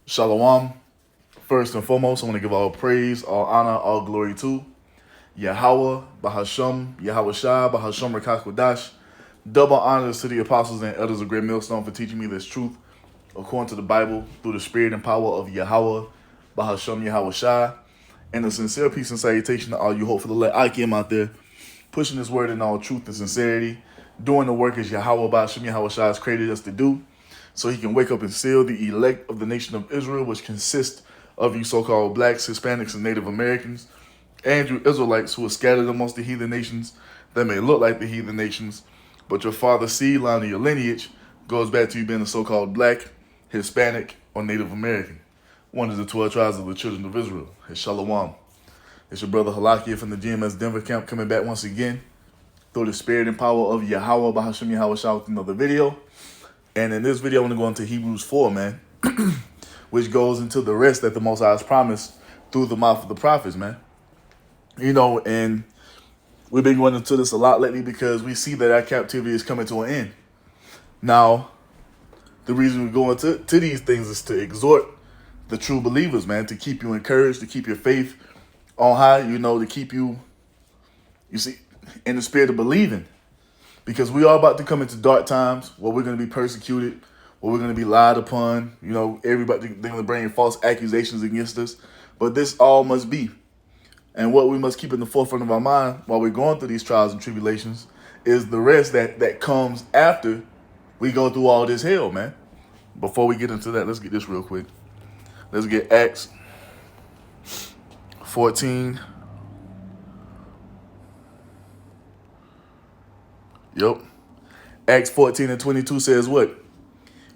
Shalom. First and foremost, I want to give all praise, all honor, all glory to Yahweh, Bahasham, Yahweh Shah, Bahasham Rakakwadash. Double honors to the apostles and elders of Great Millstone for teaching me this truth according to the Bible through the spirit and power of Yahweh, Bahasham, Yahweh Shah. And a sincere peace and salutation to all you hopeful elect Akim out there, pushing this word in all truth and sincerity, doing the work as Yahweh, Bahasham, Yahweh Shah has created us to do, so he can wake up and seal the elect of the nation of Israel, which consists of you so-called blacks, Hispanics, and Native Americans, and you Israelites who are scattered amongst the heathen nations that may look like the heathen nations, but your father's seed line of your lineage goes back to you being a so-called black, Hispanic, or Native American, one of the 12 tribes of the children of Israel. It's Shalom. It's your brother Halakia from the GMS Denver camp coming back once again through the spirit and power of Yahweh, Bahasham Yahweh Shah, with another video. And in this video, I want to go into Hebrews 4, man, which goes into the rest that the Most High has promised through the mouth of the prophets, man. You know, and we've been going into this a lot lately because we see that our captivity is coming to an end. Now, the reason we go into these things is to exhort the true believers, man, to keep you encouraged, to keep your faith on high, you know, to keep you see, in the spirit of believing. Because we are about to come into dark times where we're going to be persecuted, where we're going to be lied upon. You know, everybody, they're going to bring false accusations against us. But this all must be. And what we must keep in the forefront of our mind while we're going through these trials and tribulations is the rest that comes after we go through all this hell, man. Before we get into that, let's get this real quick. Let's get Acts 14. Yep. Acts 14 and 22 says what?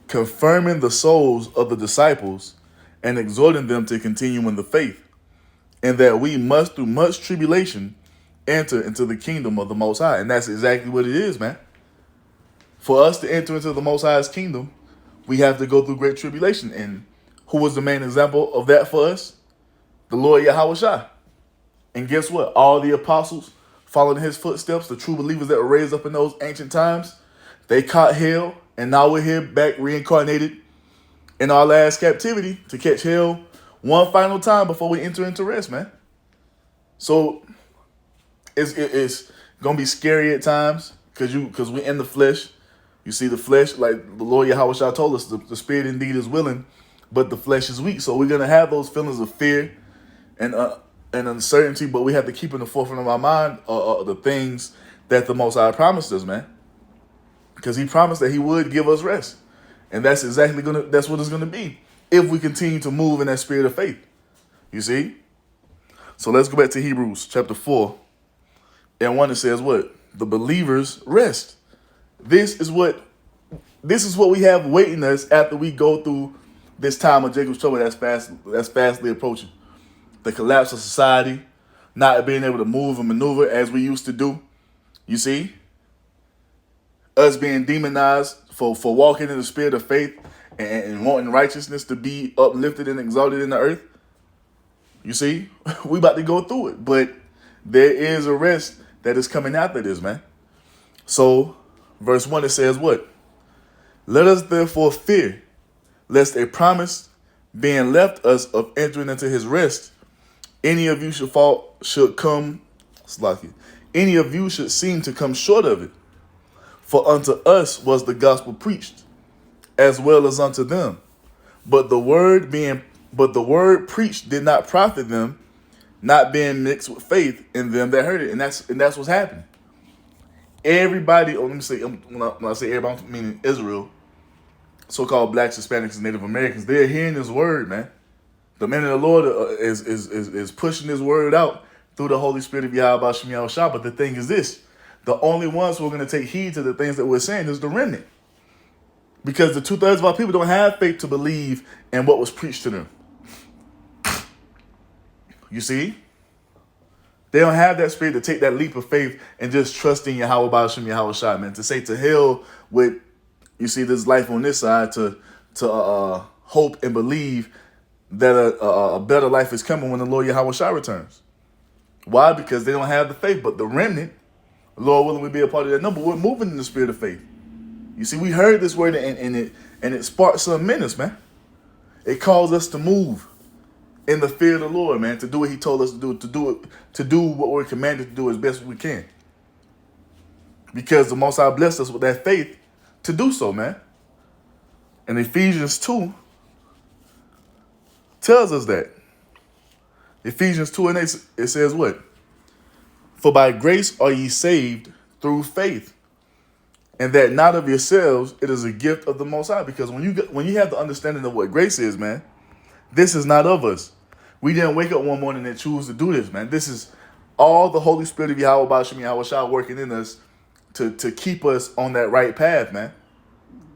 Confirming the souls of the disciples and exhorting them to continue in the faith, and that we must, through much tribulation, enter into the kingdom of the Most High. And that's exactly what it is, man. For us to enter into the Most High's kingdom, we have to go through great tribulation. And who was the main example of that for us? The Lord Yahweh Shah. And guess what? All the apostles followed in his footsteps, the true believers that were raised up in those ancient times, they caught hell, and now we're here back reincarnated in our last captivity to catch hell one final time before we enter into rest, man. So it's gonna be scary at times because we're in the flesh. You see, the flesh, like the Lord Yahweh Shah told us, the spirit indeed is willing, but the flesh is weak. So we're gonna have those feelings of fear and uncertainty, but we have to keep in the forefront of our mind the things that the Most High promised us, man. Because he promised that he would give us rest. And that's that's what it's gonna be if we continue to move in that spirit of faith. You see? So let's go back to Hebrews chapter 4. And 1, it says what? The believers rest. This is what we have waiting us after we go through this time of Jacob's trouble that's fastly approaching. The collapse of society, not being able to move and maneuver as we used to do. You see? Us being demonized for walking in the spirit of faith and wanting righteousness to be uplifted and exalted in the earth. You see? We about to go through it. But there is a rest that is coming after this, man. So, verse 1, it says what? Let us therefore fear, lest a promise being left us of entering into his rest, any of you any of you should seem to come short of it. For unto us was the gospel preached, as well as unto them. But the word preached did not profit them, not being mixed with faith in them that heard it. And that's what's happening. Everybody, let me say, when I say everybody, I'm meaning Israel, so-called blacks, Hispanics, and Native Americans, they're hearing this word, man. The man of the Lord is pushing this word out through the Holy Spirit of Yahweh Shem Yahweh Shah. But the thing is this, the only ones who are going to take heed to the things that we're saying is the remnant. Because the 2/3 of our people don't have faith to believe in what was preached to them. You see? They don't have that spirit to take that leap of faith and just trust in Yahweh Shem Yahweh Shah, man. To say to hell with, you see, this life on this side, to hope and believe that a better life is coming when the Lord Yahweh Shah returns. Why? Because they don't have the faith. But the remnant, Lord willing, we be a part of that number. We're moving in the spirit of faith. You see, we heard this word and it sparked some in us, man. It calls us to move in the fear of the Lord, man, to do what he told us to do, to do what we're commanded to do as best as we can. Because the Most High blessed us with that faith to do so, man. And Ephesians 2 tells us that. Ephesians 2 and 8, it says what? For by grace are ye saved through faith, and that not of yourselves, it is a gift of the Most High. Because when you have the understanding of what grace is, man, this is not of us. We didn't wake up one morning and choose to do this, man. This is all the Holy Spirit of Yahweh Bashim Yahweh Shah working in us to keep us on that right path, man.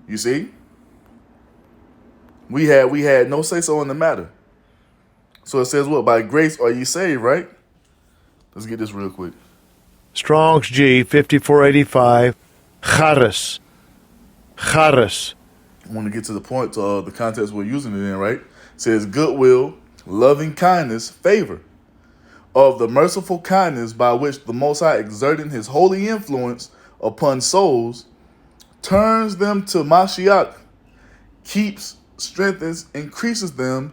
You see? We had no say-so in the matter. So it says what? By grace are ye saved, right? Let's get this real quick. Strong's G, 5485, charis. Charis. I want to get to the point, the context we're using it in, right? It says goodwill, loving kindness, favor, of the merciful kindness by which the Most High, exerting his holy influence upon souls, turns them to Mashiach, keeps, strengthens, increases them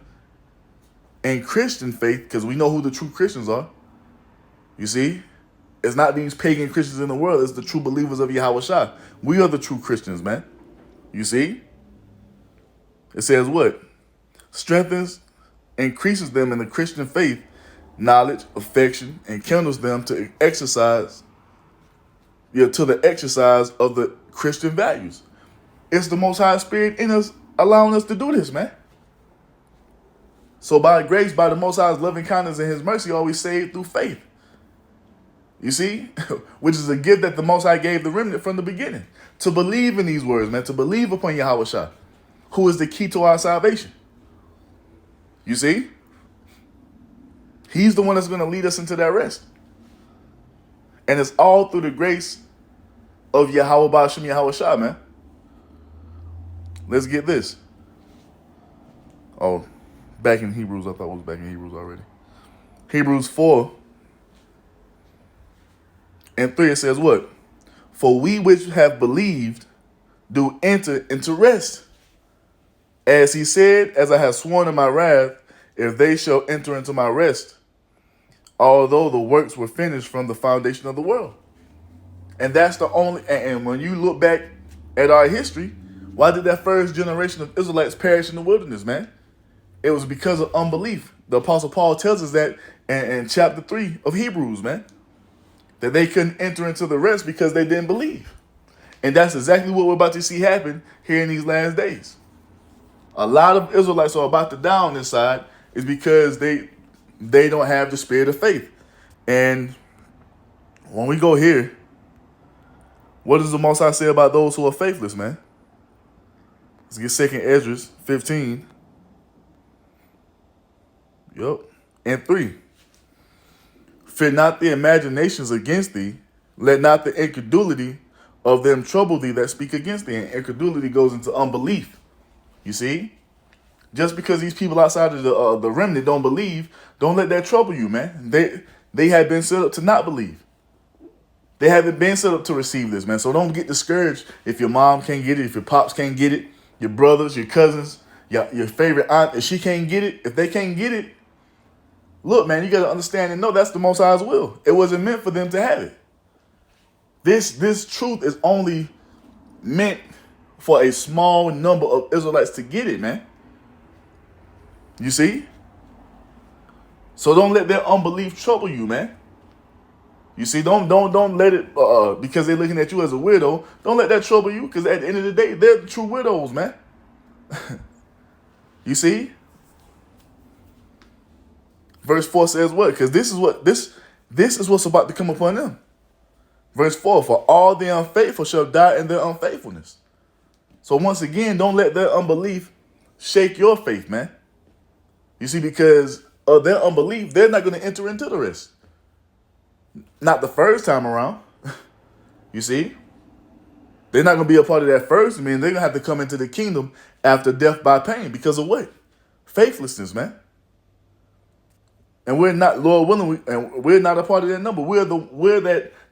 in Christian faith, because we know who the true Christians are. You see? It's not these pagan Christians in the world. It's the true believers of Yahweh Shah. We are the true Christians, man. You see? It says what? Strengthens, increases them in the Christian faith, knowledge, affection, and kindles them to exercise, to the exercise of the Christian values. It's the Most High Spirit in us allowing us to do this, man. So by grace, by the Most High's loving kindness and his mercy, are we saved through faith. You see? Which is a gift that the Most High gave the remnant from the beginning. To believe in these words, man. To believe upon Yahweh Shah, who is the key to our salvation. You see? He's the one that's going to lead us into that rest. And it's all through the grace of Yahweh Ba'ashem Yahweh Shah, man. Let's get this. Oh, back in Hebrews. I thought it was back in Hebrews already. Hebrews 4 and 3, it says what? For we which have believed do enter into rest. As he said, as I have sworn in my wrath, if they shall enter into my rest, although the works were finished from the foundation of the world. And that's the only, and when you look back at our history, why did that first generation of Israelites perish in the wilderness, man? It was because of unbelief. The Apostle Paul tells us that in chapter 3 of Hebrews, man, that they couldn't enter into the rest because they didn't believe. And that's exactly what we're about to see happen here in these last days. A lot of Israelites are about to die on this side is because they don't have the spirit of faith. And when we go here, what does the Most High say about those who are faithless, man? Let's get 2 Esdras 15. Yup. And 3. Fear not the imaginations against thee. Let not the incredulity of them trouble thee that speak against thee. And incredulity goes into unbelief. You see? Just because these people outside of the remnant don't believe, don't let that trouble you, man. They have been set up to not believe. They haven't been set up to receive this, man. So don't get discouraged if your mom can't get it, if your pops can't get it, your brothers, your cousins, your favorite aunt, if she can't get it, if they can't get it, look, man, you got to understand and know that's the Most High's will. It wasn't meant for them to have it. This truth is only meant for a small number of Israelites to get it, man. You see? So don't let their unbelief trouble you, man. You see, don't let it because they're looking at you as a widow. Don't let that trouble you, because at the end of the day, they're the true widows, man. You see? Verse 4 says what? Because this is what's about to come upon them. Verse 4, for all the unfaithful shall die in their unfaithfulness. So once again, don't let their unbelief shake your faith, man. You see, because of their unbelief, they're not going to enter into the rest. Not the first time around. You see? They're not going to be a part of that first. I mean, they're going to have to come into the kingdom after death by pain. Because of what? Faithlessness, man. And we're not, Lord willing, and we're not a part of that number. We're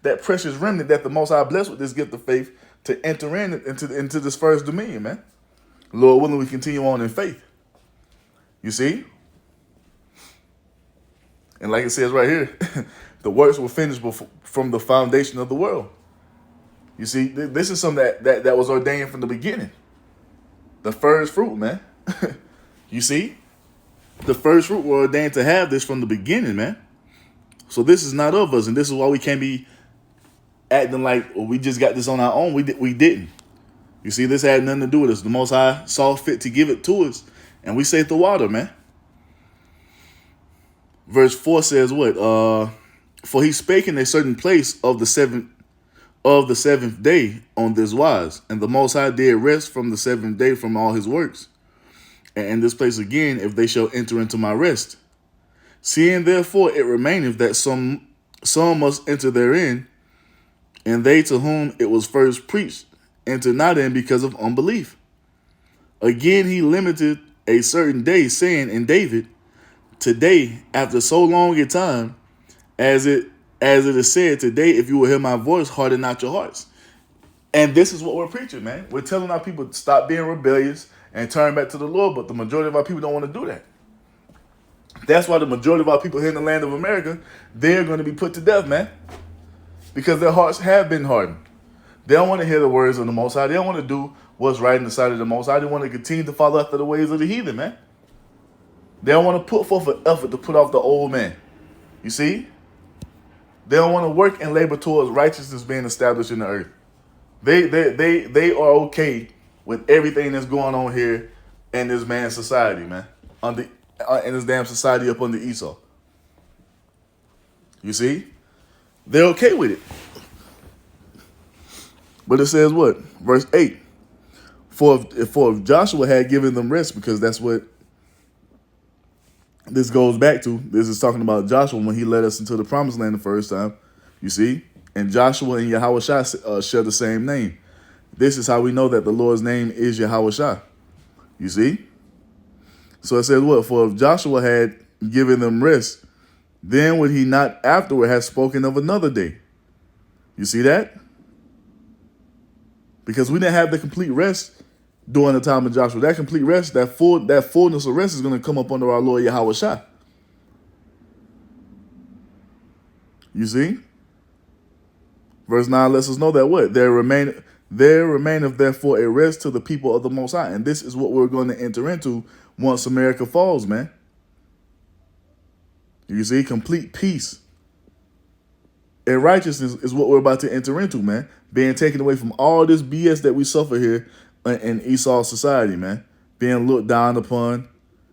that precious remnant that the Most High blessed with this gift of faith to enter into this first dominion, man. Lord willing, we continue on in faith. You see? And like it says right here, the works were finished from the foundation of the world. You see, this is something that was ordained from the beginning. The first fruit, man. You see? The first fruit were ordained to have this from the beginning, man. So this is not of us, and this is why we can't be acting like we just got this on our own. We didn't. You see, this had nothing to do with us. The Most High saw fit to give it to us, and we saved the water, man. Verse 4 says what? For he spake in a certain place of the seventh day on this wise, and the Most High did rest from the seventh day from all his works. And in this place again, if they shall enter into my rest. Seeing therefore it remaineth that some must enter therein, and they to whom it was first preached enter not in because of unbelief. Again he limited a certain day, saying in David, today, after so long a time, as it is said, today, if you will hear my voice, harden not your hearts. And this is what we're preaching, man. We're telling our people to stop being rebellious and turn back to the Lord, but the majority of our people don't want to do that. That's why the majority of our people here in the land of America, they're going to be put to death, man, because their hearts have been hardened. They don't want to hear the words of the Most High. They don't want to do what's right in the sight of the Most High. They want to continue to follow after the ways of the heathen, man. They don't want to put forth an effort to put off the old man. You see? They don't want to work and labor towards righteousness being established in the earth. They are okay with everything that's going on here in this man's society, man. In this damn society up under Esau. You see? They're okay with it. But it says what? Verse 8. For if Joshua had given them rest, because that's what this goes back to. This is talking about Joshua when he led us into the promised land the first time. You see? And Joshua and Yahushua share the same name. This is how we know that the Lord's name is Yahushua. You see? So it says what? For if Joshua had given them rest, then would he not afterward have spoken of another day? You see that? Because we didn't have the complete rest during the time of Joshua. That complete rest, that fullness of rest is going to come up under our Lord Yahushua. You see? Verse 9 lets us know that what? There remaineth therefore a rest to the people of the Most High. And this is what we're going to enter into once America falls, man. You see? Complete peace and righteousness is what we're about to enter into, man. Being taken away from all this BS that we suffer here in Esau society, man. Being looked down upon.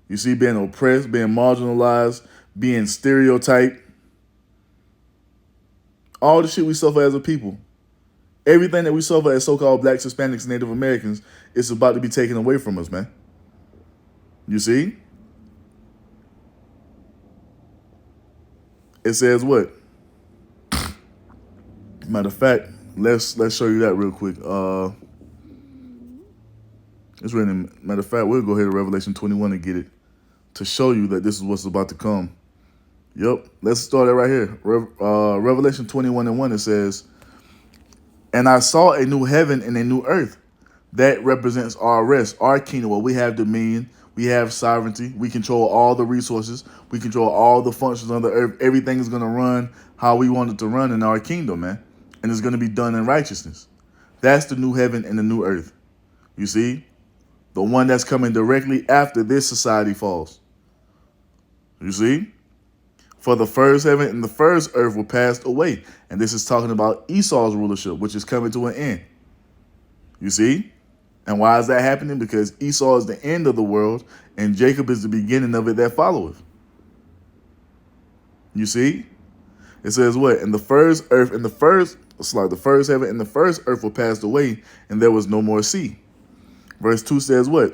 You see? Being oppressed, being marginalized, being stereotyped. All the shit we suffer as a people. Everything that we suffer as so-called blacks, Hispanics, Native Americans is about to be taken away from us, man. You see? It says what? Matter of fact, let's show you that real quick. It's written. Matter of fact, we'll go ahead to Revelation 21 and get it to show you that this is what's about to come. Yep. Let's start it right here. Revelation 21:1. It says, "And I saw a new heaven and a new earth." That represents our rest, our kingdom, where we have dominion, we have sovereignty, we control all the resources, we control all the functions on the earth. Everything is going to run how we want it to run in our kingdom, man. And it's going to be done in righteousness. That's the new heaven and the new earth. You see? The one that's coming directly after this society falls. You see? For the first heaven and the first earth were passed away. And this is talking about Esau's rulership, which is coming to an end. You see? And why is that happening? Because Esau is the end of the world, and Jacob is the beginning of it that followeth. You see? It says what? And the first earth and the first heaven and the first earth were passed away, and there was no more sea. Verse 2 says what?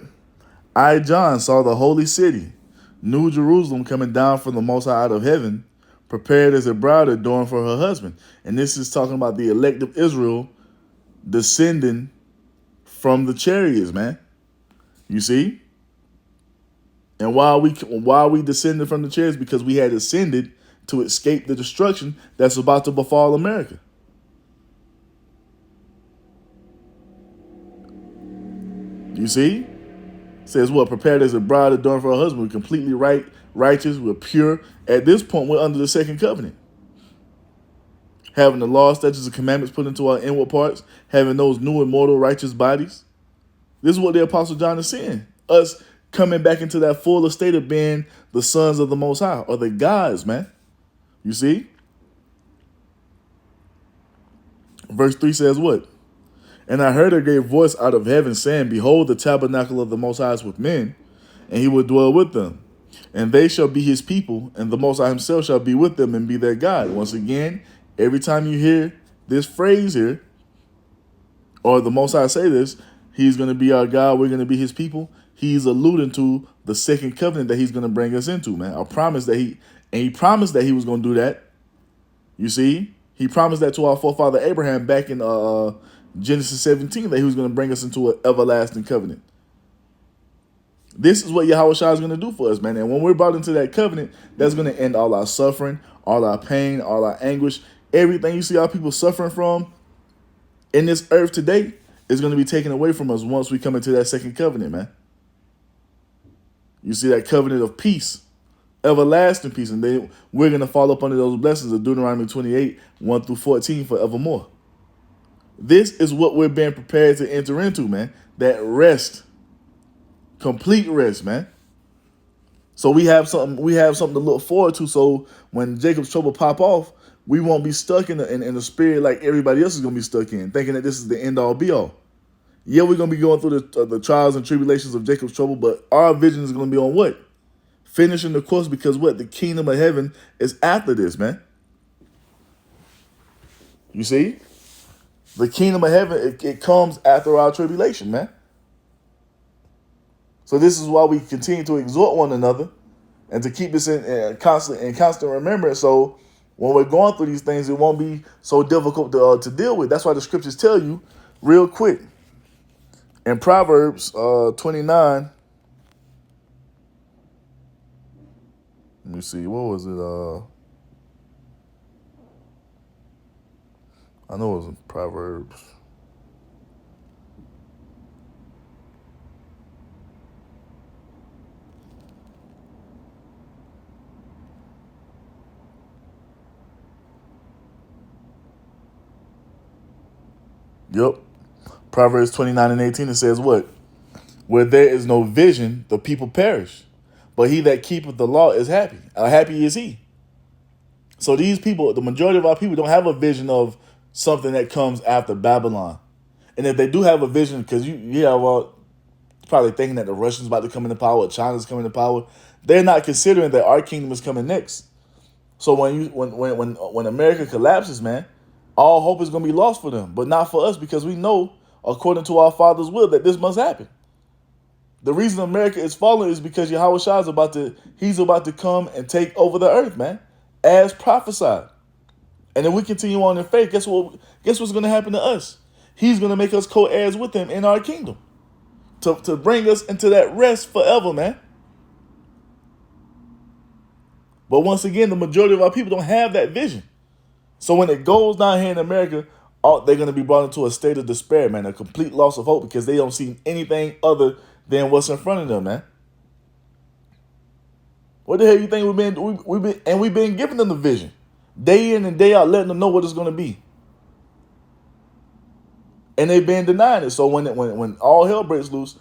I, John, saw the holy city, New Jerusalem, coming down from the Most High out of heaven, prepared as a bride adorned for her husband. And this is talking about the elect of Israel descending from the chariots, man. You see? And why we descended from the chariots? Because we had ascended to escape the destruction that's about to befall America. You see? Says what? Prepared as a bride adorned for her husband. We're completely right, righteous, we're pure. At this point, we're under the second covenant. Having the law, statutes, and commandments put into our inward parts, having those new immortal righteous bodies. This is what the Apostle John is saying. Us coming back into that fuller state of being the sons of the Most High, or the gods, man. You see? Verse 3 says what? And I heard a great voice out of heaven saying, behold, the tabernacle of the Most High is with men, and he will dwell with them. And they shall be his people, and the Most High himself shall be with them and be their God. Once again, every time you hear this phrase here, or the Most High say this, he's going to be our God, we're going to be his people, he's alluding to the second covenant that he's going to bring us into, man. I promise that he promised that he was going to do that. You see? He promised that to our forefather Abraham back in Genesis 17, that he was going to bring us into an everlasting covenant. This is what Yahweh Shai is going to do for us, man. And when we're brought into that covenant, that's going to end all our suffering, all our pain, all our anguish. Everything you see our people suffering from in this earth today is going to be taken away from us once we come into that second covenant, man. You see that covenant of peace, everlasting peace. And then we're going to fall up under those blessings of Deuteronomy 28, 1 through 14 forevermore. This is what we're being prepared to enter into, man. That rest. Complete rest, man. So we have something to look forward to. So when Jacob's trouble pop off, we won't be stuck in the spirit like everybody else is going to be stuck in, thinking that this is the end all be all. Yeah, we're going to be going through the trials and tribulations of Jacob's trouble, but our vision is going to be on what? Finishing the course, because what? The kingdom of heaven is after this, man. You see? The kingdom of heaven, it comes after our tribulation, man. So this is why we continue to exhort one another and to keep this in constant remembrance. So when we're going through these things, it won't be so difficult to deal with. That's why the scriptures tell you real quick. In Proverbs 29, let me see, what was it? I know it was in Proverbs. Yep. Proverbs 29 and 18, it says what? Where there is no vision, the people perish. But he that keepeth the law is happy. How happy is he? So these people, the majority of our people, don't have a vision of something that comes after Babylon. And if they do have a vision, because probably thinking that the Russians about to come into power, or China's coming into power, they're not considering that our kingdom is coming next. So when America collapses, man, all hope is going to be lost for them, but not for us, because we know, according to our Father's will, that this must happen. The reason America is falling is because Yahweh Shai is about to come and take over the earth, man, as prophesied. And if we continue on in faith, guess what's going to happen to us? He's going to make us co-heirs with him in our kingdom to bring us into that rest forever, man. But once again, the majority of our people don't have that vision. So when it goes down here in America, they're going to be brought into a state of despair, man, a complete loss of hope, because they don't see anything other than what's in front of them, man. What the hell you think we've been giving them the vision, day in and day out, letting them know what it's going to be, and they've been denying it. So when all hell breaks loose,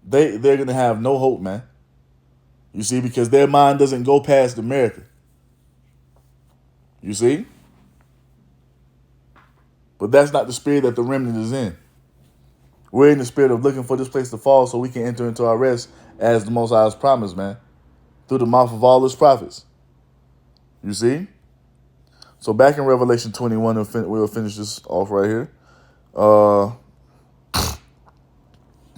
they're going to have no hope, man. You see, because their mind doesn't go past America. You see? But that's not the spirit that the remnant is in. We're in the spirit of looking for this place to fall so we can enter into our rest as the Most High has promised, man, through the mouth of all his prophets. You see? So back in Revelation 21, we'll finish this off right here.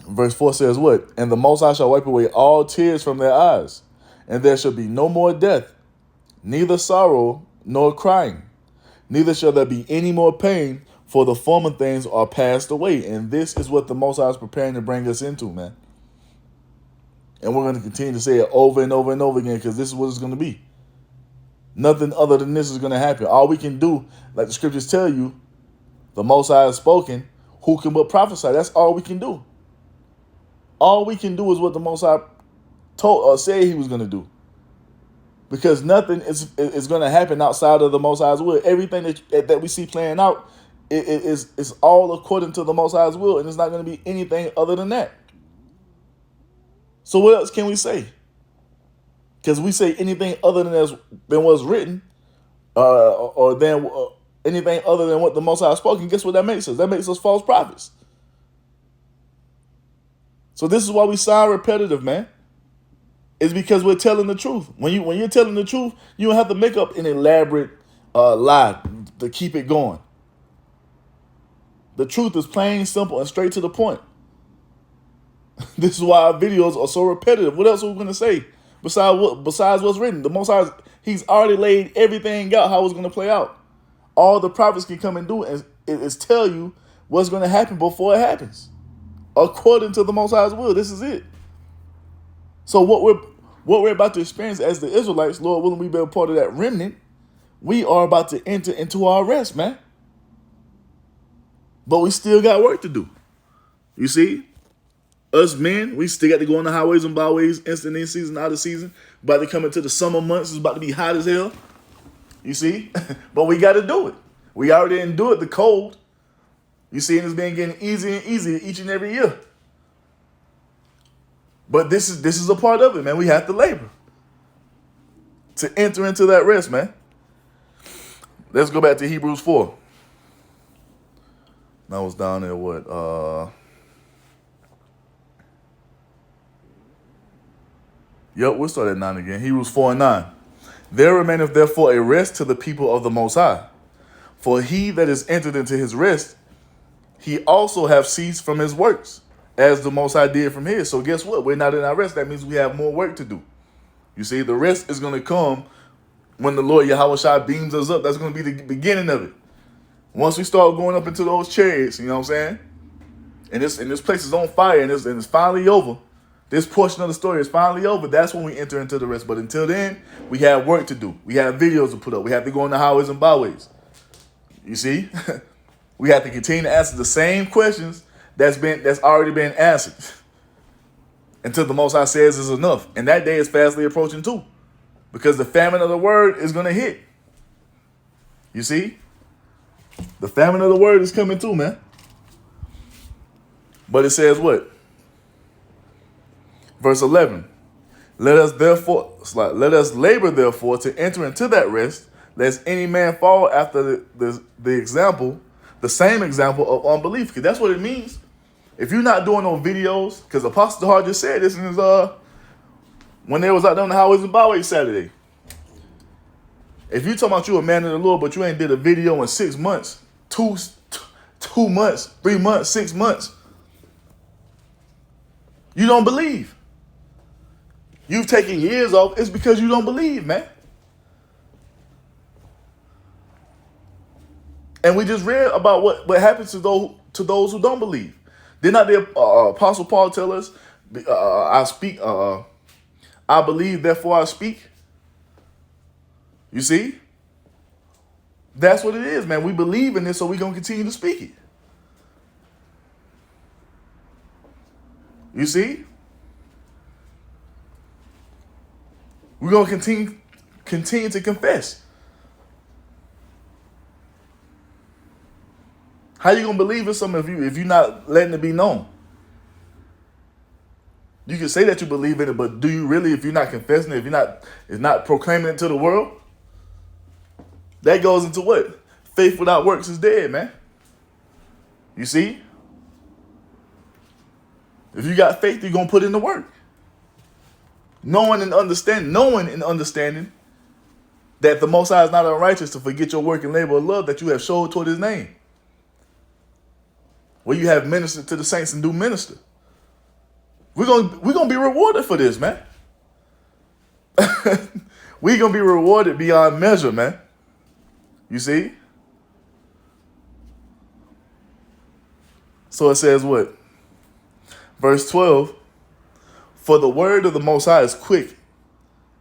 Verse 4 says what? And the Most High shall wipe away all tears from their eyes, and there shall be no more death, neither sorrow nor crying, neither shall there be any more pain, for the former things are passed away. And this is what the Most High is preparing to bring us into, man. And we're going to continue to say it over and over and over again, because this is what it's going to be. Nothing other than this is going to happen. All we can do, like the scriptures tell you, the Most High has spoken, who can but prophesy? That's all we can do. All we can do is what the Most High told or said he was going to do. Because nothing is going to happen outside of the Most High's will. Everything that we see playing out is all according to the Most High's will, and it's not going to be anything other than that. So what else can we say? Because we say anything other than what's written, or than anything other than what the Most High has spoken, guess what that makes us? That makes us false prophets. So this is why we sound repetitive, man. It's because we're telling the truth. When you're telling the truth, you don't have to make up an elaborate lie to keep it going. The truth is plain, simple, and straight to the point. This is why our videos are so repetitive. What else are we going to say besides what's written? The Most High, he's already laid everything out how it's going to play out. All the prophets can come and do is tell you what's going to happen before it happens, according to the Most High's will. This is it. So what we're about to experience as the Israelites, Lord willing, we be a part of that remnant. We are about to enter into our rest, man. But we still got work to do. You see? Us men, we still got to go on the highways and byways, instant in season, out of season. About to come into the summer months. It's about to be hot as hell. You see? But we got to do it. We already endured the cold. You see, and it's been getting easier and easier each and every year. But this is a part of it, man. We have to labor to enter into that rest, man. Let's go back to Hebrews 4. That was down there, what? Yep, we'll start at 9 again. Hebrews 4 and 9. There remaineth therefore a rest to the people of the Most High. For he that is entered into his rest, he also have ceased from his works, as the Most High did from his. So guess what? We're not in our rest. That means we have more work to do. You see, the rest is going to come when the Lord Yahweh Shai beams us up. That's going to be the beginning of it. Once we start going up into those chariots, you know what I'm saying? And this place is on fire, and it's finally over. This portion of the story is finally over. That's when we enter into the rest. But until then, we have work to do. We have videos to put up. We have to go on the highways and byways. You see? We have to continue to answer the same questions that's already been answered until the Most High says is enough. And that day is fastly approaching too, because the famine of the word is going to hit. You see? The famine of the word is coming too, man. But it says what? Verse 11. Let us labor therefore to enter into that rest, lest any man fall after the example, the same example of unbelief. Because that's what it means. If you're not doing no videos, because Apostle Hart just said this in his when they was out there on the highways and byways Saturday. If you talking about you a man of the Lord, but you ain't did a video in 6 months, 2 months, 3 months, 6 months, you don't believe. You've taken years off. It's because you don't believe, man. And we just read about what happens to those who don't believe. Did not the Apostle Paul tell us, I believe, therefore I speak? You see? That's what it is, man. We believe in this, so we're going to continue to speak it. You see? We're going to continue to confess. How you going to believe in something if you're not letting it be known? You can say that you believe in it, but do you really if you're not confessing it, if not proclaiming it to the world? That goes into what? Faith without works is dead, man. You see? If you got faith, you're going to put in the work. Knowing and understanding that the Most High is not unrighteous to forget your work and labor of love that you have showed toward his name. Where you have ministered to the saints and do minister. We're gonna be rewarded for this, man. We're gonna be rewarded beyond measure, man. You see? So it says what? Verse 12. For the word of the Most High is quick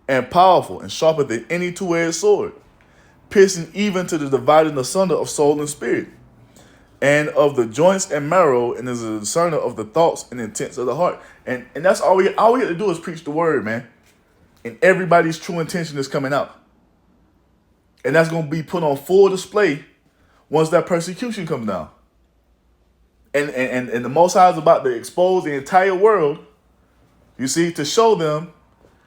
and powerful and sharper than any two-edged sword, piercing even to the dividing asunder of soul and spirit, and of the joints and marrow, and is a discerner of the thoughts and intents of the heart. And that's all we have to do is preach the word, man. And everybody's true intention is coming out. And that's going to be put on full display once that persecution comes down. And the Most High is about to expose the entire world, you see, to show them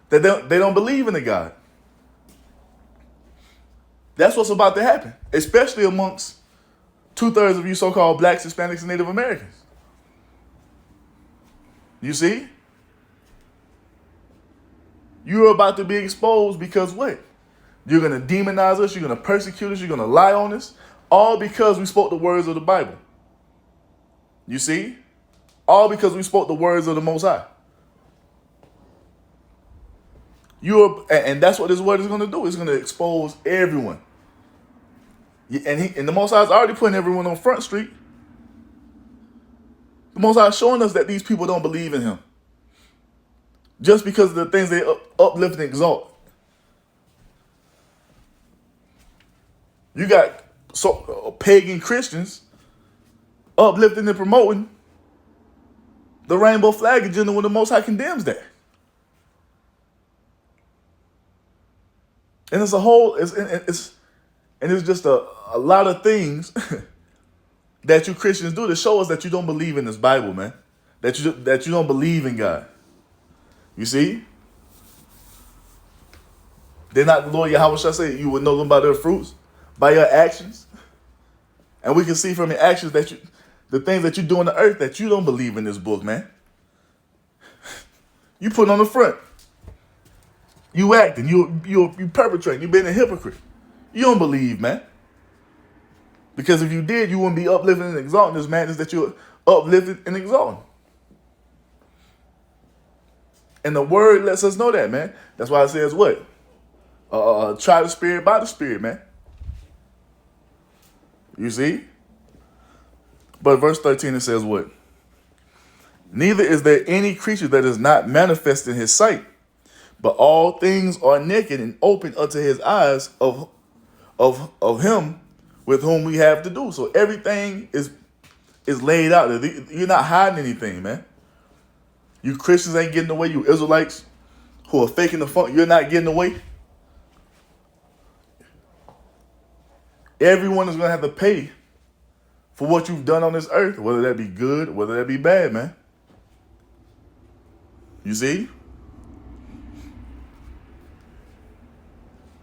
that they don't believe in the God. That's what's about to happen, especially amongst 2/3 of you so-called blacks, Hispanics, and Native Americans. You see? You're about to be exposed because what? You're going to demonize us, you're going to persecute us, you're going to lie on us, all because we spoke the words of the Bible. You see? All because we spoke the words of the Most High. And that's what this word is going to do. It's going to expose everyone. And the Most High is already putting everyone on Front Street. The Most High is showing us that these people don't believe in him. Just because of the things they uplift and exalt. You got pagan Christians uplifting and promoting the rainbow flag agenda when the Most High condemns that. And it's just a lot of things that you Christians do to show us that you don't believe in this Bible, man. That you don't believe in God. You see? Did not the Lord Yahweh Shah say you would know them by their fruits, by your actions? And we can see from your actions that the things that you do on the earth that you don't believe in this book, man. You put on the front. You acting, you perpetrating, you being a hypocrite. You don't believe, man. Because if you did, you wouldn't be uplifting and exalting this madness that you're uplifting and exalting. And the word lets us know that, man. That's why it says what? Try the spirit by the spirit, man. You see? But verse 13, it says what? Neither is there any creature that is not manifest in his sight, but all things are naked and open unto his eyes of him with whom we have to do. So everything is laid out. You're not hiding anything, man. You Christians ain't getting away. You Israelites who are faking the funk, you're not getting away. Everyone is going to have to pay for what you've done on this earth, whether that be good, whether that be bad, man. You see?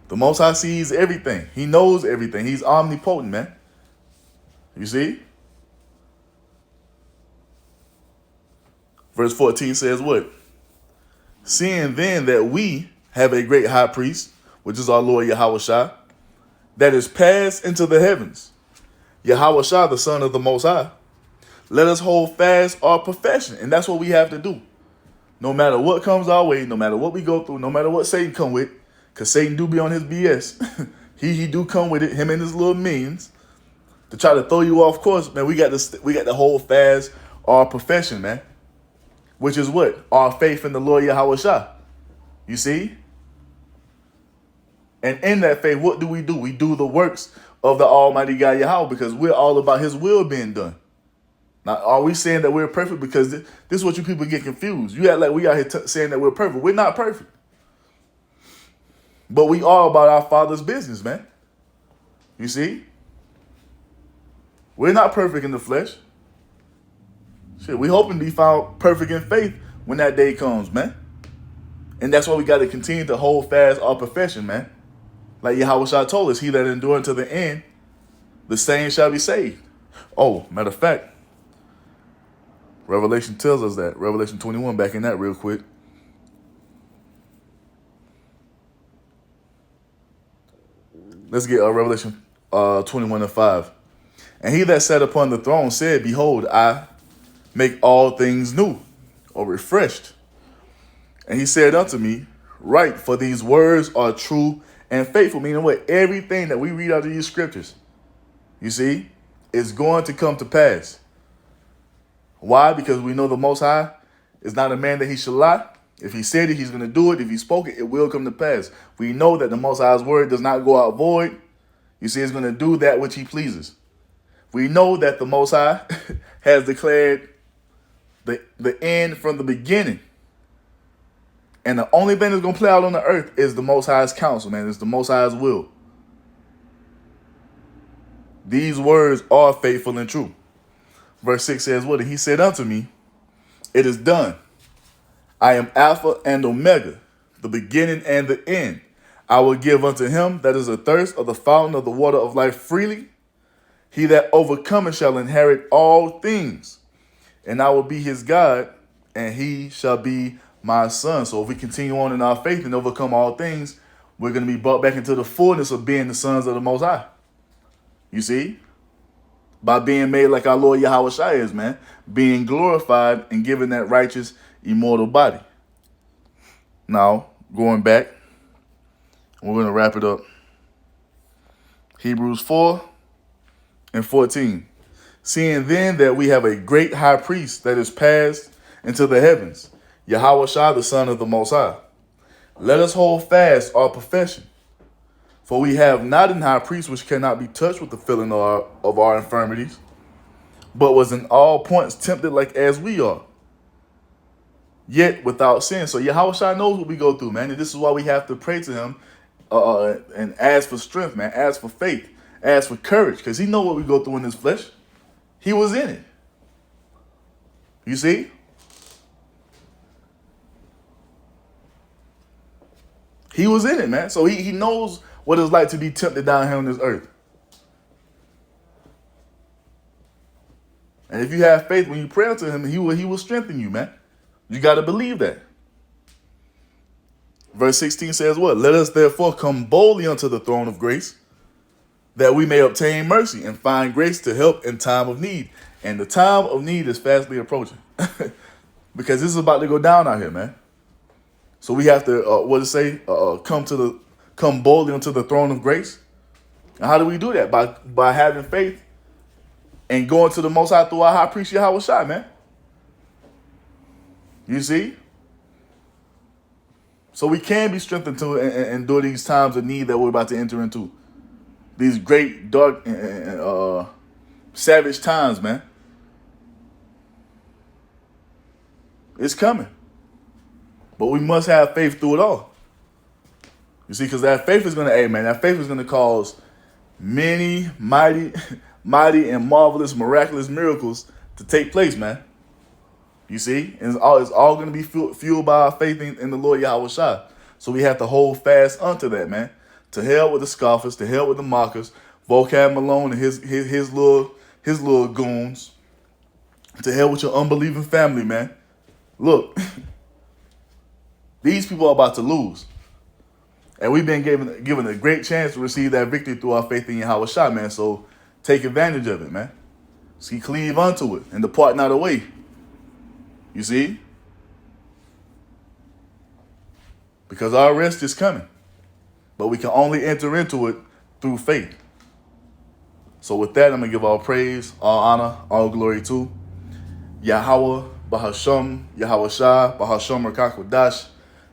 The Most High sees everything. He knows everything. He's omnipotent, man. You see? Verse 14 says what? Seeing then that we have a great high priest, which is our Lord Yahweh Shah, that is passed into the heavens, Yahweh Shah, the Son of the Most High, let us hold fast our profession. And that's what we have to do. No matter what comes our way, no matter what we go through, no matter what Satan come with, because Satan do be on his BS. he do come with it, him and his little minions, to try to throw you off course, man. We got to hold fast our profession, man. Which is what? Our faith in the Lord Yahweh Shah. You see? And in that faith, what do? We do the works of the Almighty God Yahweh, because we're all about his will being done. Now, are we saying that we're perfect? Because this is what you people get confused. You act like we out here saying that we're perfect. We're not perfect. But we are about our Father's business, man. You see? We're not perfect in the flesh. Shit, we hoping to be found perfect in faith when that day comes, man. And that's why we got to continue to hold fast our profession, man. Like Yahweh Shah told us, he that endure unto the end, the same shall be saved. Oh, matter of fact, Revelation tells us that. Revelation 21, back in that real quick. Let's get Revelation 21:5. And he that sat upon the throne said, behold, I make all things new, or refreshed. And he said unto me, write, for these words are true and faithful. Meaning what? Everything that we read out of these scriptures, you see, is going to come to pass. Why? Because we know the Most High is not a man that he should lie. If he said it, he's going to do it. If he spoke it, it will come to pass. We know that the Most High's word does not go out void. You see, it's going to do that which he pleases. We know that the Most High has declared the end from the beginning. And the only thing that's going to play out on the earth is the Most High's counsel, man. It's the Most High's will. These words are faithful and true. Verse 6 says, what? He said unto me, it is done. I am Alpha and Omega, the beginning and the end. I will give unto him that is athirst of the fountain of the water of life freely. He that overcometh shall inherit all things, and I will be his God, and he shall be my son. So if we continue on in our faith and overcome all things, we're going to be brought back into the fullness of being the sons of the Most High. You see? By being made like our Lord Yahweh Shai is, man. Being glorified and given that righteous, immortal body. Now, going back, we're going to wrap it up. Hebrews 4:14. Seeing then that we have a great high priest that is passed into the heavens, Yahweh Shai, the Son of the Most High. Let us hold fast our profession. For we have not an high priest which cannot be touched with the feeling of our infirmities, but was in all points tempted like as we are, yet without sin. So Yahweh Shai knows what we go through, man. And this is why we have to pray to him and ask for strength, man. Ask for faith. Ask for courage, because he knows what we go through in this flesh. He was in it. You see? He was in it, man. So he knows what it's like to be tempted down here on this earth. And if you have faith when you pray to him, he will strengthen you, man. You got to believe that. Verse 16 says what? Let us therefore come boldly unto the throne of grace, that we may obtain mercy and find grace to help in time of need. And the time of need is fastly approaching. Because this is about to go down out here, man. So we have to, come boldly unto the throne of grace. And how do we do that? By having faith and going to the Most High through our high priest Yahweh Shai, man. You see? So we can be strengthened to endure these times of need that we're about to enter into. These great, dark, and savage times, man. It's coming. But we must have faith through it all. You see, because that faith is going to, that faith is going to cause many mighty and marvelous, miraculous miracles to take place, man. You see? And it's all going to be fueled by our faith in the Lord Yahweh Shai. So we have to hold fast unto that, man. To hell with the scoffers, to hell with the mockers, Vocab Malone and his little goons. To hell with your unbelieving family, man. Look, these people are about to lose. And we've been given a great chance to receive that victory through our faith in Yahweh Shai, man. So take advantage of it, man. See, cleave unto it and depart not away. You see? Because our rest is coming. But we can only enter into it through faith. So with that, I'm going to give all praise, all honor, all glory to Yahweh, Bahasham, Yahweh Shai, Bahasham Rakakwadash.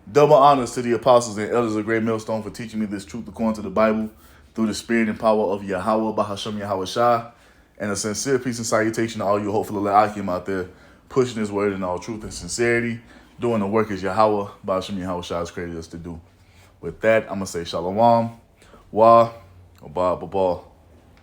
Double honors to the apostles and elders of Great Millstone for teaching me this truth according to the Bible through the spirit and power of Yahweh, Bahasham, Yahweh Shai. And a sincere peace and salutation to all you hopeful Akim out there, pushing his word in all truth and sincerity, doing the work as Yahweh, Bahasham, Yahweh Shai has created us to do. With that, I'm going to say Shalom, Wa, Abba, Babal.